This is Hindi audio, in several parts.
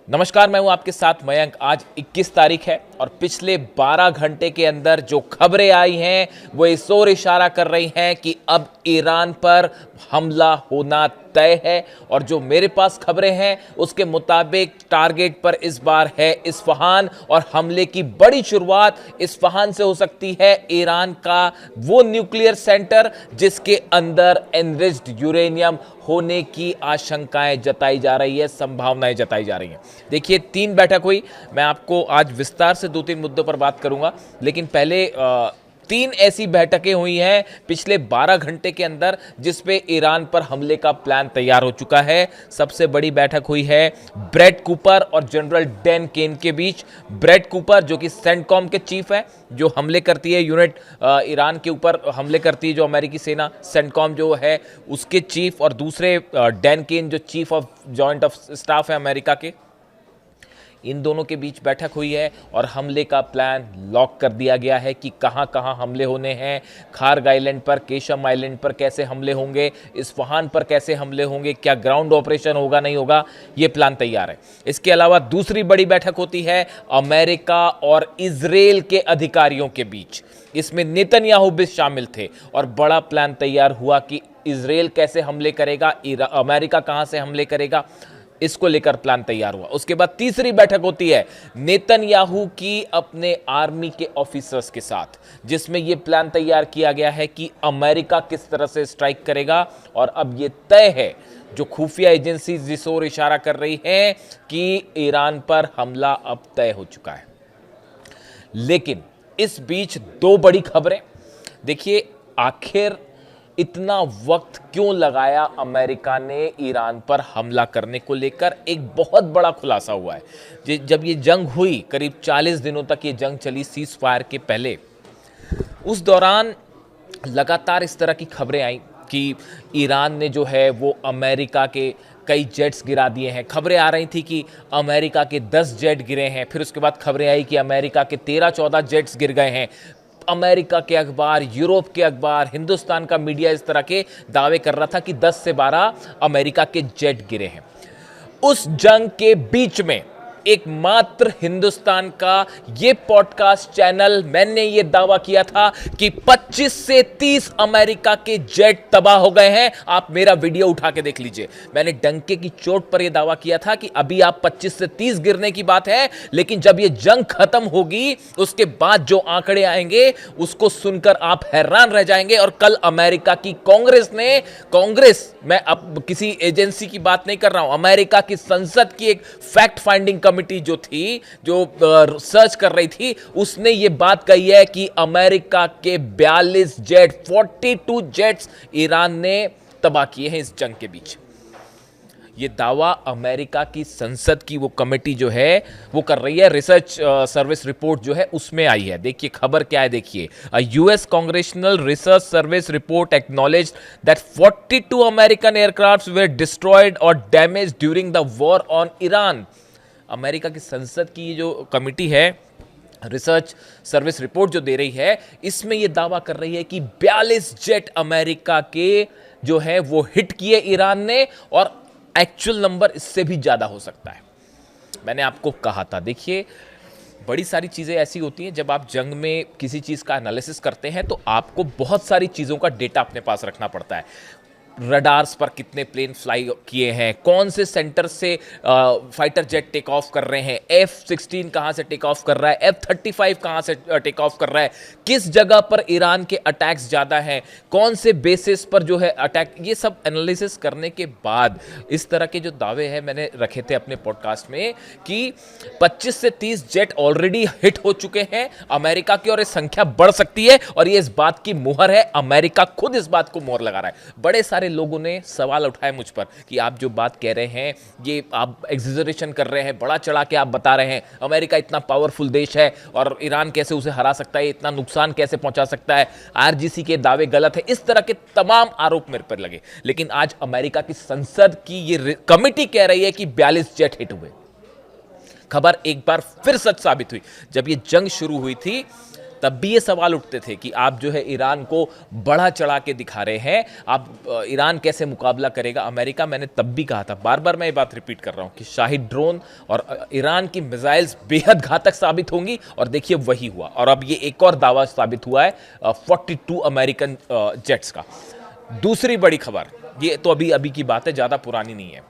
नमस्कार, मैं हूं आपके साथ मयंक। आज 21 तारीख है और पिछले 12 घंटे के अंदर जो खबरें आई हैं वो इस ओर इशारा कर रही हैं कि अब ईरान पर हमला होना तय है। और जो मेरे पास खबरें हैं उसके मुताबिक टारगेट पर इस बार है इस्फहान और हमले की बड़ी शुरुआत इस्फहान से हो सकती है। ईरान का वो न्यूक्लियर सेंटर जिसके अंदर एनरिच्ड यूरेनियम होने की आशंकाएं जताई जा रही है, संभावनाएं जताई जा रही हैं। देखिए, 3 बैठक हुई। मैं आपको आज विस्तार से 2-3 मुद्दों पर बात करूंगा, लेकिन पहले 3 ऐसी बैठकें हुई हैं पिछले 12 घंटे के अंदर जिसपे ईरान पर हमले का प्लान तैयार हो चुका है। सबसे बड़ी बैठक हुई है ब्रैड कूपर और जनरल डैन केन के बीच। ब्रैड कूपर जो कि सेंटकॉम के चीफ है, जो हमले करती है यूनिट ईरान के ऊपर हमले करती है जो अमेरिकी सेना, सेंटकॉम जो है उसके चीफ, और दूसरे डैन केन जो chief of joint of staff है अमेरिका के। इन दोनों के बीच बैठक हुई है और हमले का प्लान लॉक कर दिया गया है कि कहां कहां हमले होने हैं। खार्ग आइलैंड पर, केशम आइलैंड पर कैसे हमले होंगे, इस्फहान पर कैसे हमले होंगे, क्या ग्राउंड ऑपरेशन होगा नहीं होगा, ये प्लान तैयार है। इसके अलावा दूसरी बड़ी बैठक होती है अमेरिका और इजराइल के अधिकारियों के बीच। इसमें नेतन्याहू भी शामिल थे और बड़ा प्लान तैयार हुआ कि इजराइल कैसे हमले करेगा, अमेरिका कहां से हमले करेगा, इसको लेकर प्लान तैयार हुआ। उसके बाद तीसरी बैठक होती है नेतन्याहू की अपने आर्मी के ऑफिसर्स के साथ, जिसमें यह प्लान तैयार किया गया है कि अमेरिका किस तरह से स्ट्राइक करेगा। और अब यह तय है, जो खुफिया एजेंसी जिस ओर इशारा कर रही है कि ईरान पर हमला अब तय हो चुका है। लेकिन इस बीच 2 बड़ी खबरें। देखिए, आखिर इतना वक्त क्यों लगाया अमेरिका ने ईरान पर हमला करने को लेकर, एक बहुत बड़ा खुलासा हुआ है। जब ये जंग हुई, करीब 40 दिनों तक ये जंग चली सीज फायर के पहले, उस दौरान लगातार इस तरह की खबरें आई कि ईरान ने जो है वो अमेरिका के कई जेट्स गिरा दिए हैं। खबरें आ रही थी कि अमेरिका के 10 जेट गिरे हैं। फिर उसके बाद खबरें आई कि अमेरिका के 13-14 जेट्स गिर गए हैं। अमेरिका के अखबार, यूरोप के अखबार, हिंदुस्तान का मीडिया इस तरह के दावे कर रहा था कि 10 से 12 अमेरिका के जेट गिरे हैं। उस जंग के बीच में एकमात्र हिंदुस्तान का ये पॉडकास्ट चैनल, मैंने ये दावा किया था कि 25 से 30 अमेरिका के जेट तबाह हो गए हैं। आप मेरा वीडियो उठा के देख लीजिए। मैंने डंके की चोट पर यह दावा किया था कि अभी आप 25 से 30 गिरने की बात है, लेकिन जब ये जंग खत्म होगी उसके बाद जो आंकड़े आएंगे उसको सुनकर आप हैरान रह जाएंगे। और कल अमेरिका की कांग्रेस, मैं अब किसी एजेंसी की बात नहीं कर रहा हूं, अमेरिका की संसद की एक फैक्ट फाइंडिंग कमिटी जो थी, जो रिसर्च कर रही थी, उसने ये बात कही है कि अमेरिका के 42 जेट, 42 जेट्स ईरान ने तबाह किए हैं इस जंग के बीच। ये दावा अमेरिका की संसद की वो कमेटी जो है वो कर रही है। रिसर्च सर्विस रिपोर्ट जो है उसमें आई है। देखिए खबर क्या है, देखिए, US congressional research service report acknowledged that 42 American aircrafts were destroyed और damaged during the war on Iran. America की संसद की जो कमेटी है, रिसर्च सर्विस रिपोर्ट जो दे रही है, इसमें यह दावा कर रही है कि 42 जेट अमेरिका के जो है वो हिट किए ईरान ने, और एक्चुअल नंबर इससे भी ज्यादा हो सकता है। मैंने आपको कहा था, देखिए बड़ी सारी चीजें ऐसी होती हैं, जब आप जंग में किसी चीज का एनालिसिस करते हैं तो आपको बहुत सारी चीजों का डेटा अपने पास रखना पड़ता है। रडार्स पर कितने प्लेन फ्लाई किए हैं, कौन से सेंटर से फाइटर जेट टेक ऑफ कर रहे हैं, F-16 कहां से टेक ऑफ कर रहा है, F-35 कहां से टेक ऑफ कर रहा है, किस जगह पर ईरान के अटैक्स ज़्यादा हैं, कौन से बेसिस पर जो है अटैक, ये सब एनालिसिस करने के बाद इस तरह के जो दावे हैं मैंने रखे थे अपने पॉडकास्ट में कि 25 से 30 जेट ऑलरेडी हिट हो चुके हैं अमेरिका की, और ये संख्या बढ़ सकती है। और ये इस बात की मुहर है, अमेरिका खुद इस बात को मुहर लगा रहा है। बड़े सारे लोगों ने सवाल उठाए मुझ पर कि आप जो बात कह रहे हैं ये आप एग्जेजरेशन कर रहे हैं, बड़ा चढ़ा के आप बता रहे हैं, अमेरिका इतना पावरफुल देश है और ईरान कैसे उसे हरा सकता है, इतना नुकसान कैसे पहुंचा सकता है, आरजीसी के दावे गलत है, इस तरह के तमाम आरोप मेरे पर लगे। लेकिन आज अमेरिका की संसद की ये कमेटी कह रही है कि 42 जेट हिट हुए। खबर एक बार फिर सच साबित हुई। जब ये जंग शुरू हुई थी तब भी ये सवाल उठते थे कि आप जो है ईरान को बढ़ा चढ़ा के दिखा रहे हैं, आप ईरान कैसे मुकाबला करेगा अमेरिका। मैंने तब भी कहा था, बार बार मैं ये बात रिपीट कर रहा हूं कि शाहिद ड्रोन और ईरान की मिसाइल्स बेहद घातक साबित होंगी, और देखिए वही हुआ। और अब ये एक और दावा साबित हुआ है 42 अमेरिकन जेट्स का। दूसरी बड़ी खबर, ये तो अभी अभी की बात है, ज्यादा पुरानी नहीं है।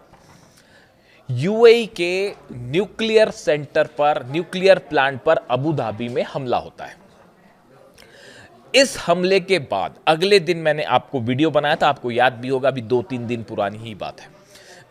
यूएई के न्यूक्लियर सेंटर पर, न्यूक्लियर प्लांट पर अबू धाबी में हमला होता है। इस हमले के बाद अगले दिन मैंने आपको वीडियो बनाया था, आपको याद भी होगा, अभी 2-3 दिन पुरानी ही बात है।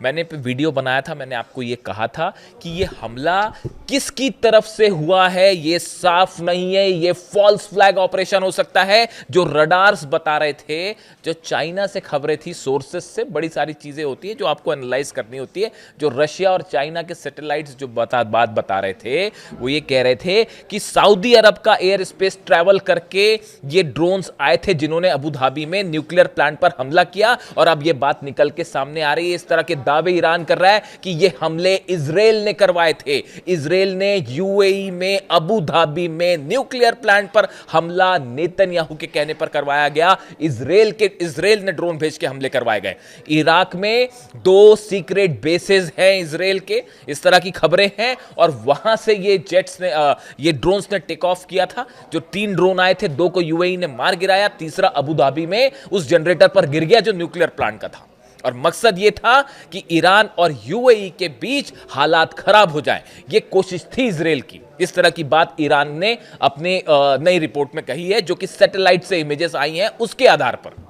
मैंने वीडियो बनाया था, मैंने आपको ये कहा था कि ये हमला किसकी तरफ से हुआ है ये साफ नहीं है, ये फॉल्स फ्लैग ऑपरेशन हो सकता है। जो रडार्स बता रहे थे, जो चाइना से खबरें थी, सोर्सेस से बड़ी सारी चीजें होती हैं जो आपको एनालाइज करनी होती है। जो रशिया और चाइना के सैटेलाइट्स जो बात बता रहे थे, वो ये कह रहे थे कि सऊदी अरब का एयर स्पेस ट्रैवल करके ये ड्रोन्स आए थे जिन्होंने अबू धाबी में न्यूक्लियर प्लांट पर हमला किया। और अब ये बात निकल के सामने आ रही है, इस तरह के दावे ईरान कर रहा है कि ये हमले इजराइल ने करवाए थे। इजराइल ने यूएई में अबू धाबी में न्यूक्लियर प्लांट पर हमला नेतन्याहू के कहने पर करवाया गया। इजराइल ने ड्रोन भेज के हमले करवाए गए। इराक में 2 सीक्रेट बेसेस हैं इजराइल के, इस तरह की खबरें हैं। और वहां से ये जेट्स ने ये ड्रोन्स ने टेक ऑफ किया था। जो 3 ड्रोन आए थे, 2 को यूएई ने मार गिराया, तीसरा अबू धाबी में उस जनरेटर पर गिर गया जो न्यूक्लियर प्लांट का था। और मकसद यह था कि ईरान और यूएई के बीच हालात खराब हो जाएं। यह कोशिश थी इजराइल की। इस तरह की बात ईरान ने अपने नई रिपोर्ट में कही है, जो कि सैटेलाइट से इमेजेस आई हैं उसके आधार पर।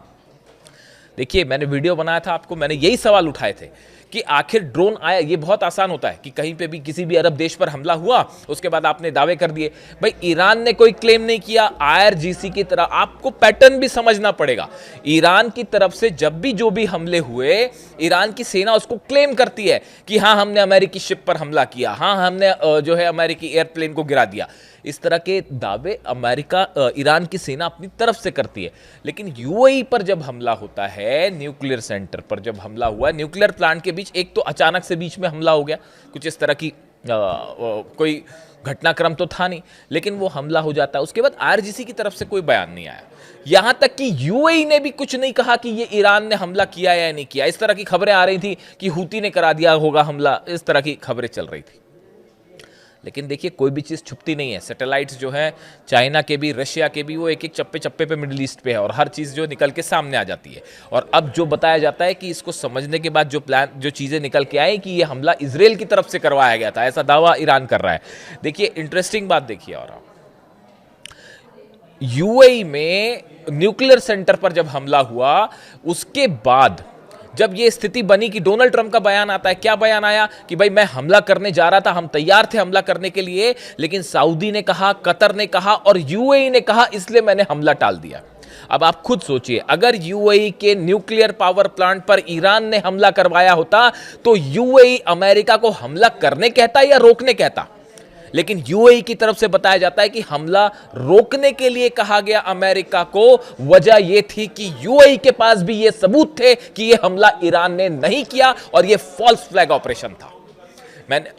देखिए, मैंने वीडियो बनाया था, आपको मैंने यही सवाल उठाए थे कि आखिर ड्रोन आया। ये बहुत आसान होता है कि कहीं पे भी किसी भी अरब देश पर हमला हुआ, उसके बाद आपने दावे कर दिए। भाई, ईरान ने कोई क्लेम नहीं किया, आईआरजीसी की तरह आपको पैटर्न भी समझना पड़ेगा। ईरान की तरफ से जब भी जो भी हमले हुए, ईरान की सेना उसको क्लेम करती है कि हाँ, हमने अमेरिकी शिप पर हमला किया, हाँ, हमने जो है अमेरिकी एयरप्लेन को गिरा दिया। इस तरह के दावे ईरान की सेना अपनी तरफ से करती है। लेकिन यूएई पर जब हमला होता है, न्यूक्लियर सेंटर पर जब हमला हुआ, न्यूक्लियर प्लांट के बीच, एक तो अचानक से बीच में हमला हो गया, कुछ इस तरह की कोई घटनाक्रम तो था नहीं, लेकिन वो हमला हो जाता है। उसके बाद आईआरजीसी की तरफ से कोई बयान नहीं आया, यहां तक कि यूएई ने भी कुछ नहीं कहा कि ये ईरान ने हमला किया या नहीं किया। इस तरह की खबरें आ रही थी कि हूती ने करा दिया होगा हमला, इस तरह की खबरें चल रही थी। लेकिन देखिए, कोई भी चीज़ छुपती नहीं है। सैटेलाइट्स जो है चाइना के भी, रशिया के भी, वो एक एक चप्पे चप्पे पे मिडिल ईस्ट पे है, और हर चीज़ जो निकल के सामने आ जाती है। और अब जो बताया जाता है कि इसको समझने के बाद जो चीज़ें निकल के आई कि ये हमला इजराइल की तरफ से करवाया गया था, ऐसा दावा ईरान कर रहा है। देखिए, इंटरेस्टिंग बात देखिए। और यूएई में न्यूक्लियर सेंटर पर जब हमला हुआ, उसके बाद जब ये स्थिति बनी कि डोनाल्ड ट्रंप का बयान आता है, क्या बयान आया कि भाई मैं हमला करने जा रहा था, हम तैयार थे हमला करने के लिए, लेकिन सऊदी ने कहा, कतर ने कहा और यूएई ने कहा, इसलिए मैंने हमला टाल दिया। अब आप खुद सोचिए, अगर यूएई के न्यूक्लियर पावर प्लांट पर ईरान ने हमला करवाया होता, तो यूएई अमेरिका को हमला करने कहता या रोकने कहता? लेकिन यूएई की तरफ से बताया जाता है कि हमला रोकने के लिए कहा गया अमेरिका को। वजह यह थी कि यूएई के पास भी यह सबूत थे कि यह हमला ईरान ने नहीं किया और यह फॉल्स फ्लैग ऑपरेशन था। मैंने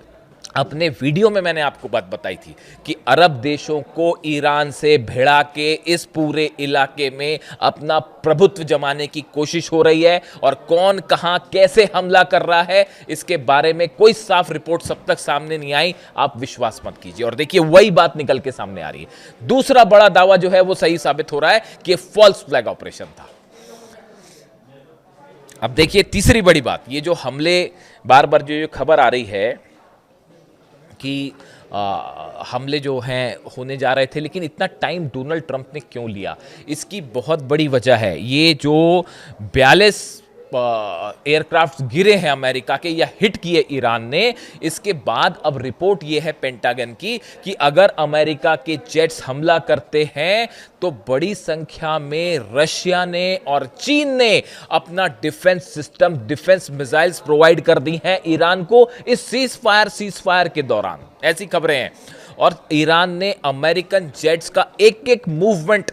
अपने वीडियो में मैंने आपको बात बताई थी कि अरब देशों को ईरान से भिड़ा के इस पूरे इलाके में अपना प्रभुत्व जमाने की कोशिश हो रही है, और कौन कहां कैसे हमला कर रहा है इसके बारे में कोई साफ रिपोर्ट सब तक सामने नहीं आई। आप विश्वास मत कीजिए। और देखिए, वही बात निकल के सामने आ रही है। दूसरा बड़ा दावा जो है वो सही साबित हो रहा है कि फॉल्स फ्लैग ऑपरेशन था। अब देखिए, तीसरी बड़ी बात, ये जो हमले बार बार जो खबर आ रही है कि हमले जो हैं होने जा रहे थे, लेकिन इतना टाइम डोनाल्ड ट्रंप ने क्यों लिया? इसकी बहुत बड़ी वजह है ये जो 42 एयरक्राफ्ट गिरे हैं अमेरिका के या हिट किए ईरान ने। इसके बाद अब रिपोर्ट ये है पेंटागन की कि अगर अमेरिका के जेट्स हमला करते हैं तो बड़ी संख्या में रशिया ने और चीन ने अपना defence system, defence missiles provide कर दी हैं ईरान को इस सीज फायर के दौरान। ऐसी खबरें हैं। और ईरान ने अमेरिकन जेट्स का एक एक मूवमेंट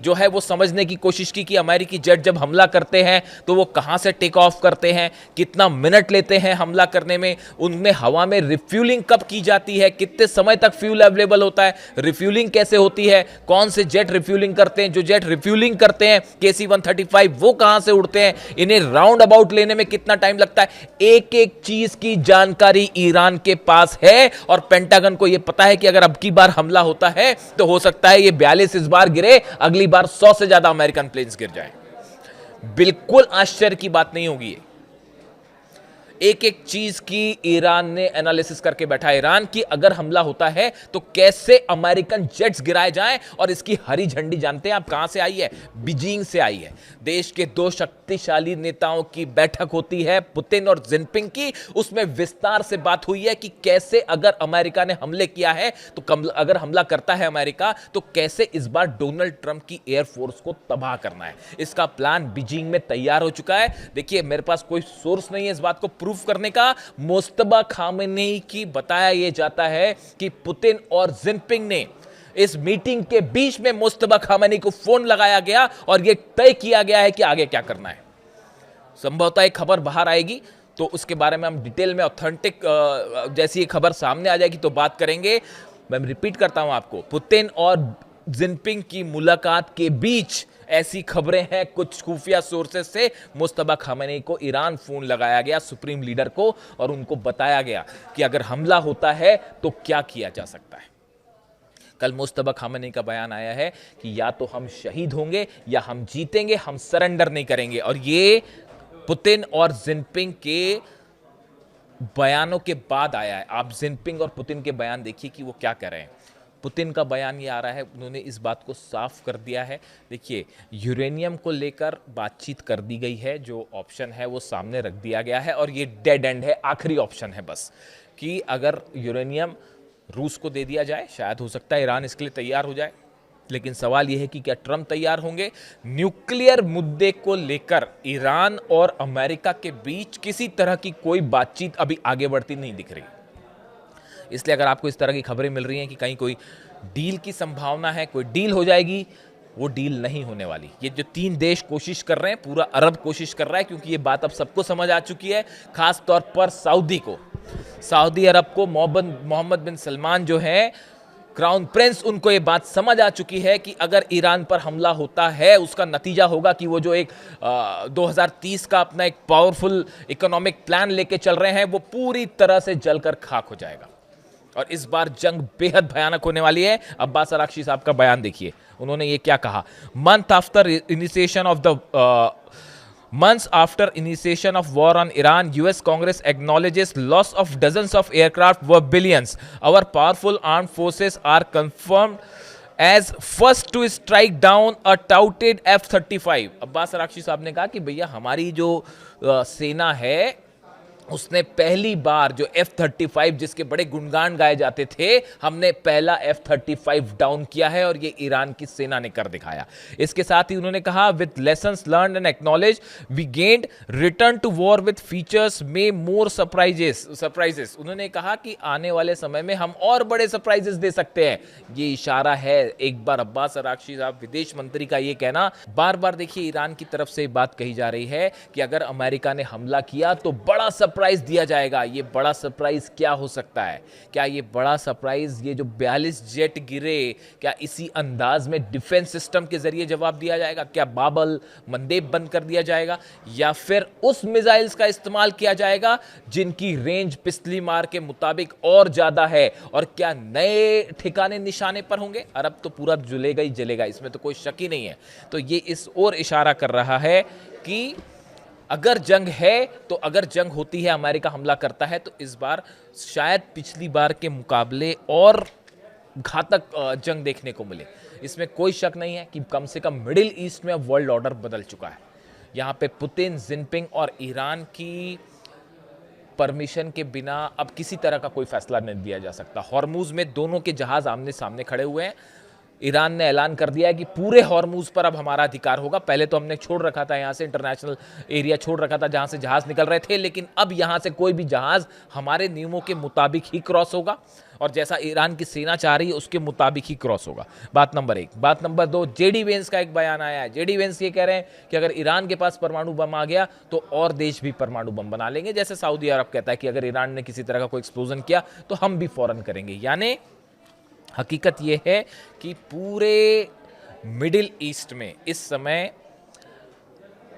जो है वो समझने की कोशिश की कि अमेरिकी जेट जब हमला करते हैं तो वो कहां से टेक ऑफ करते हैं, कितना मिनट लेते हैं हमला करने में, उनमें हवा में रिफ्यूलिंग कब की जाती है, कितने समय तक फ्यूल अवेलेबल होता है, रिफ्यूलिंग कैसे होती है, कौन से जेट रिफ्यूलिंग करते हैं, जो जेट रिफ्यूलिंग करते हैं KC-135 वो कहां से उड़ते हैं, इन्हें राउंड अबाउट लेने में कितना टाइम लगता है। एक एक चीज की जानकारी ईरान के पास है और पेंटागन को यह पता है कि अगर अब की बार हमला होता है तो हो सकता है ये 42 इस बार गिरे, अगली बार 100 से ज्यादा अमेरिकन प्लेन्स गिर जाएं। बिल्कुल आश्चर्य की बात नहीं होगी। एक एक चीज की ईरान ने एनालिसिस करके बैठा। ईरान की अगर हमला होता है तो कैसे अमेरिकन जेट्स गिराए जाएं, और इसकी हरी झंडी जानते हैं आप कहां से आई है? बीजिंग से आई है। देश के दो शक्तिशाली नेताओं की बैठक होती है, पुतिन और जिनपिंग की। उसमें विस्तार से बात हुई है कि कैसे अगर अमेरिका ने हमले किया है तो अगर हमला करता है अमेरिका तो कैसे इस बार डोनाल्ड ट्रंप की एयरफोर्स को तबाह करना है। इसका प्लान बीजिंग में तैयार हो चुका है। देखिए, मेरे पास कोई सोर्स नहीं है इस बात को प्रूफ करने का। मुस्तफा खामेनी की बताया यह जाता है कि पुतिन और जिनपिंग ने इस मीटिंग के बीच में मुस्तफा खामेनी को फोन लगाया गया और यह तय किया गया है कि आगे क्या करना है। संभवतः एक खबर बाहर आएगी तो उसके बारे में हम डिटेल में ऑथेंटिक जैसी ये खबर सामने आ जाएगी तो बात करेंगे। मैं रिपीट करता हूं आपको, पुतिन और जिनपिंग की मुलाकात के बीच ऐसी खबरें हैं कुछ खुफिया सोर्सेस से, मुस्तफा खामेनी को ईरान फोन लगाया गया, सुप्रीम लीडर को, और उनको बताया गया कि अगर हमला होता है तो क्या किया जा सकता है। कल मुस्तफा खामेनी का बयान आया है कि या तो हम शहीद होंगे या हम जीतेंगे, हम सरेंडर नहीं करेंगे। और ये पुतिन और जिनपिंग के बयानों के बाद आया है। आप जिनपिंग और पुतिन के बयान देखिए कि वो क्या कह रहे हैं। पुतिन का बयान ये आ रहा है, उन्होंने इस बात को साफ कर दिया है। देखिए, यूरेनियम को लेकर बातचीत कर दी गई है, जो ऑप्शन है वो सामने रख दिया गया है और ये डेड एंड है, आखिरी ऑप्शन है बस, कि अगर यूरेनियम रूस को दे दिया जाए, शायद हो सकता है ईरान इसके लिए तैयार हो जाए। लेकिन सवाल यह है कि क्या ट्रंप तैयार होंगे? न्यूक्लियर मुद्दे को लेकर ईरान और अमेरिका के बीच किसी तरह की कोई बातचीत अभी आगे बढ़ती नहीं दिख रही। इसलिए अगर आपको इस तरह की खबरें मिल रही हैं कि कहीं कोई डील की संभावना है, कोई डील हो जाएगी, वो डील नहीं होने वाली। ये जो तीन देश कोशिश कर रहे हैं, पूरा अरब कोशिश कर रहा है, क्योंकि ये बात अब सबको समझ आ चुकी है, खास तौर पर सऊदी को, सऊदी अरब को। मोहम्मद बिन सलमान जो है क्राउन प्रिंस, उनको ये बात समझ आ चुकी है कि अगर ईरान पर हमला होता है उसका नतीजा होगा कि वो जो एक 2030 का अपना एक पावरफुल इकोनॉमिक प्लान लेके चल रहे हैं वो पूरी तरह से जलकर खाक हो जाएगा। और इस बार जंग बेहद भयानक होने वाली है। अब्बास अराक्ची साहब का बयान देखिए, उन्होंने ये क्या कहा। Months after initiation of war on Iran, US Congress acknowledges loss of dozens of aircraft worth billions. Our powerful armed forces are confirmed as first to strike down a touted F-35. Abbas Araghchi साहब ने कहा कि भैया हमारी जो सेना है उसने पहली बार जो F-35 जिसके बड़े गुणगान गाए जाते थे, हमने पहला F-35 डाउन किया है और ये ईरान की सेना ने कर दिखाया। इसके साथ ही उन्होंने कहा, with lessons learned and acknowledge we gained return to war with features में मोर सरप्राइजेस। उन्होंने कहा कि आने वाले समय में हम और बड़े सरप्राइजेस दे सकते हैं। ये इशारा है एक बार अब्बास अराक्ची साहब विदेश मंत्री का ये कहना। बार बार देखिए ईरान की तरफ से बात कही जा रही है कि अगर अमेरिका ने हमला किया तो बड़ा सरप्राइज दिया जाएगा। ये बड़ा सरप्राइज क्या हो सकता है? क्या ये बड़ा सरप्राइज, ये जो 42 जेट गिरे, क्या इसी अंदाज में डिफेंस सिस्टम के जरिए जवाब दिया जाएगा? क्या बाबल मंदेब बंद कर दिया जाएगा, या फिर उस मिसाइल्स का इस्तेमाल किया जाएगा जिनकी रेंज पिछली मार के मुताबिक और ज्यादा है? और क्या नए ठिकाने निशाने पर होंगे? अरब तो पूरा जलेगा ही जलेगा, इसमें तो कोई शक ही नहीं है। तो ये इस ओर इशारा कर रहा है कि अगर जंग है तो अगर जंग होती है, अमेरिका हमला करता है, तो इस बार शायद पिछली बार के मुकाबले और घातक जंग देखने को मिले। इसमें कोई शक नहीं है कि कम से कम मिडिल ईस्ट में अब वर्ल्ड ऑर्डर बदल चुका है। यहाँ पे पुतिन, जिनपिंग और ईरान की परमिशन के बिना अब किसी तरह का कोई फैसला नहीं दिया जा सकता। हॉर्मुज में दोनों के जहाज आमने सामने खड़े हुए हैं। ईरान ने ऐलान कर दिया है कि पूरे हॉर्मूज पर अब हमारा अधिकार होगा। पहले तो हमने छोड़ रखा था, यहाँ से इंटरनेशनल एरिया छोड़ रखा था जहाँ से जहाज़ निकल रहे थे, लेकिन अब यहाँ से कोई भी जहाज़ हमारे नियमों के मुताबिक ही क्रॉस होगा और जैसा ईरान की सेना चाह रही है उसके मुताबिक ही क्रॉस होगा। बात नंबर 1। बात नंबर 2, जेडी वेंस का एक बयान आया है। जेडी वेंस ये कह रहे हैं कि अगर ईरान के पास परमाणु बम आ गया तो और देश भी परमाणु बम बना लेंगे। जैसे सऊदी अरब कहता है कि अगर ईरान ने किसी तरह का कोई एक्सप्लोजन किया तो हम भी फौरन करेंगे। यानी हकीकत यह है कि पूरे मिडिल ईस्ट में इस समय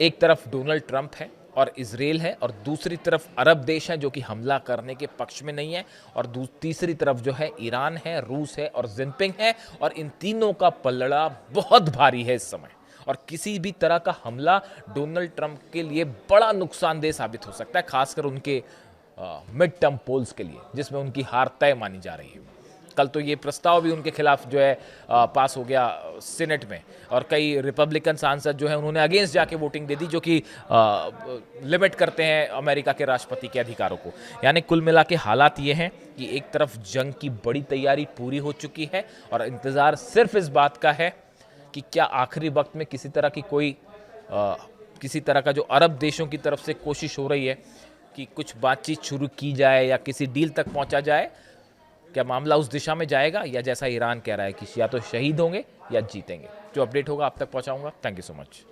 एक तरफ डोनाल्ड ट्रंप है और इजराइल है और दूसरी तरफ अरब देश हैं जो कि हमला करने के पक्ष में नहीं है, और तीसरी तरफ जो है ईरान है, रूस है और जिनपिंग है। और इन तीनों का पलड़ा बहुत भारी है इस समय, और किसी भी तरह का हमला डोनाल्ड ट्रंप के लिए बड़ा नुकसानदेह साबित हो सकता है, खासकर उनके मिड टर्म पोल्स के लिए जिसमें उनकी हार तय मानी जा रही है। कल तो ये प्रस्ताव भी उनके खिलाफ जो है पास हो गया सीनेट में, और कई रिपब्लिकन सांसद जो है उन्होंने अगेंस्ट जाके वोटिंग दे दी, जो कि लिमिट करते हैं अमेरिका के राष्ट्रपति के अधिकारों को। यानी कुल मिला के हालात ये हैं कि एक तरफ जंग की बड़ी तैयारी पूरी हो चुकी है और इंतज़ार सिर्फ इस बात का है कि क्या आखिरी वक्त में किसी तरह का जो अरब देशों की तरफ से कोशिश हो रही है कि कुछ बातचीत शुरू की जाए या किसी डील तक पहुंचा जाए, क्या मामला उस दिशा में जाएगा या जैसा ईरान कह रहा है कि या तो शहीद होंगे या जीतेंगे। जो अपडेट होगा आप तक पहुंचाऊंगा। Thank you so much.